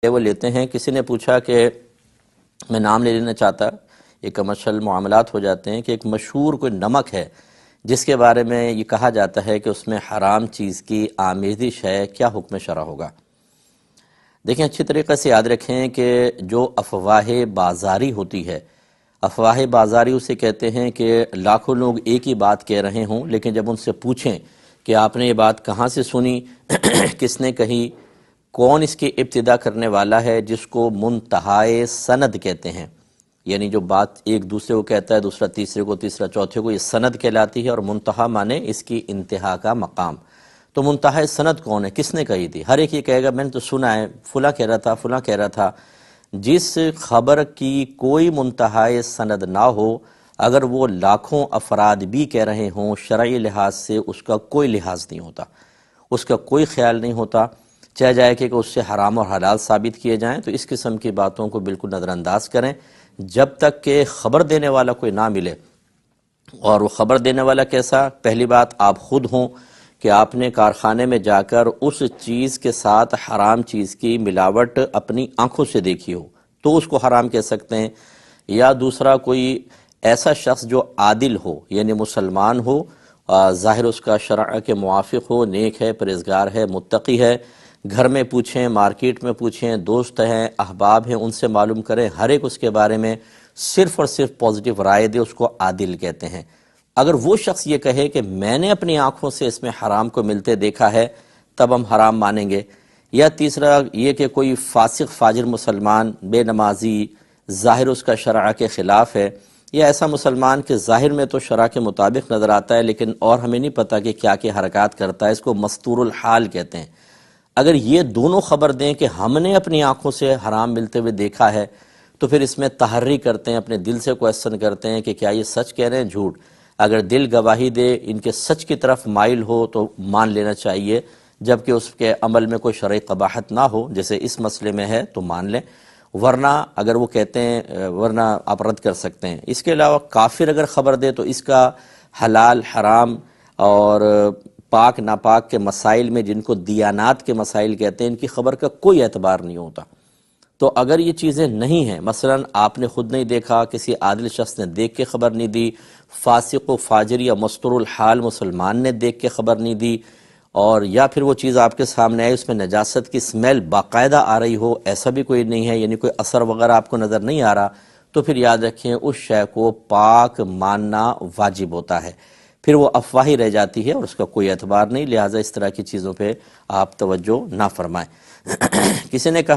وہ لیتے ہیں. کسی نے پوچھا کہ میں نام نہیں لینا چاہتا، یہ کمرشل معاملات ہو جاتے ہیں، کہ ایک مشہور کوئی نمک ہے جس کے بارے میں یہ کہا جاتا ہے کہ اس میں حرام چیز کی آمیزش ہے، کیا حکم شرع ہوگا؟ دیکھیں، اچھی طریقے سے یاد رکھیں کہ جو افواہ بازاری ہوتی ہے، افواہ بازاری اسے کہتے ہیں کہ لاکھوں لوگ ایک ہی بات کہہ رہے ہوں، لیکن جب ان سے پوچھیں کہ آپ نے یہ بات کہاں سے سنی، کس نے کہی، کون اس کی ابتدا کرنے والا ہے، جس کو منتہائے سند کہتے ہیں. یعنی جو بات ایک دوسرے کو کہتا ہے، دوسرا تیسرے کو، تیسرا چوتھے کو، یہ سند کہلاتی ہے. اور منتہا مانے اس کی انتہا کا مقام. تو منتہا سند کون ہے، کس نے کہی تھی؟ ہر ایک یہ کہے گا میں نے تو سنا ہے، فلاں کہہ رہا تھا، فلاں کہہ رہا تھا. جس خبر کی کوئی منتہائے سند نہ ہو، اگر وہ لاکھوں افراد بھی کہہ رہے ہوں، شرعی لحاظ سے اس کا کوئی لحاظ نہیں ہوتا، اس کا کوئی خیال نہیں ہوتا. چاہے جائے کہ اس سے حرام اور حلال ثابت کیے جائیں، تو اس قسم کی باتوں کو بالکل نظر انداز کریں جب تک کہ خبر دینے والا کوئی نہ ملے. اور وہ خبر دینے والا کیسا؟ پہلی بات، آپ خود ہوں کہ آپ نے کارخانے میں جا کر اس چیز کے ساتھ حرام چیز کی ملاوٹ اپنی آنکھوں سے دیکھی ہو تو اس کو حرام کہہ سکتے ہیں. یا دوسرا، کوئی ایسا شخص جو عادل ہو، یعنی مسلمان ہو، ظاہر اس کا شرع کے موافق ہو، نیک ہے، پرہیزگار ہے، متقی ہے. گھر میں پوچھیں، مارکیٹ میں پوچھیں، دوست ہیں، احباب ہیں، ان سے معلوم کریں. ہر ایک اس کے بارے میں صرف اور صرف پازیٹیو رائے دے، اس کو عادل کہتے ہیں. اگر وہ شخص یہ کہے کہ میں نے اپنی آنکھوں سے اس میں حرام کو ملتے دیکھا ہے، تب ہم حرام مانیں گے. یا تیسرا یہ کہ کوئی فاسق فاجر مسلمان، بے نمازی، ظاہر اس کا شرع کے خلاف ہے، یا ایسا مسلمان کہ ظاہر میں تو شرع کے مطابق نظر آتا ہے لیکن اور ہمیں نہیں پتہ کہ کیا کیا حرکات کرتا ہے، اس کو مستور الحال کہتے ہیں. اگر یہ دونوں خبر دیں کہ ہم نے اپنی آنکھوں سے حرام ملتے ہوئے دیکھا ہے، تو پھر اس میں تحری کرتے ہیں، اپنے دل سے کویسچن کرتے ہیں کہ کیا یہ سچ کہہ رہے ہیں، جھوٹ. اگر دل گواہی دے، ان کے سچ کی طرف مائل ہو، تو مان لینا چاہیے، جبکہ اس کے عمل میں کوئی شرعی قباحت نہ ہو، جیسے اس مسئلے میں ہے تو مان لیں. ورنہ اگر وہ کہتے ہیں، ورنہ آپ رد کر سکتے ہیں. اس کے علاوہ کافر اگر خبر دے تو اس کا حلال حرام اور پاک ناپاک کے مسائل میں، جن کو دیانات کے مسائل کہتے ہیں، ان کی خبر کا کوئی اعتبار نہیں ہوتا. تو اگر یہ چیزیں نہیں ہیں، مثلا آپ نے خود نہیں دیکھا، کسی عادل شخص نے دیکھ کے خبر نہیں دی، فاسق و فاجر یا مستور الحال مسلمان نے دیکھ کے خبر نہیں دی، اور یا پھر وہ چیز آپ کے سامنے آئی، اس میں نجاست کی سمیل باقاعدہ آ رہی ہو، ایسا بھی کوئی نہیں ہے، یعنی کوئی اثر وغیرہ آپ کو نظر نہیں آ رہا، تو پھر یاد رکھیں اس شے کو پاک ماننا واجب ہوتا ہے. پھر وہ افواہی رہ جاتی ہے اور اس کا کوئی اعتبار نہیں. لہٰذا اس طرح کی چیزوں پہ آپ توجہ نہ فرمائیں. کسی نے کہا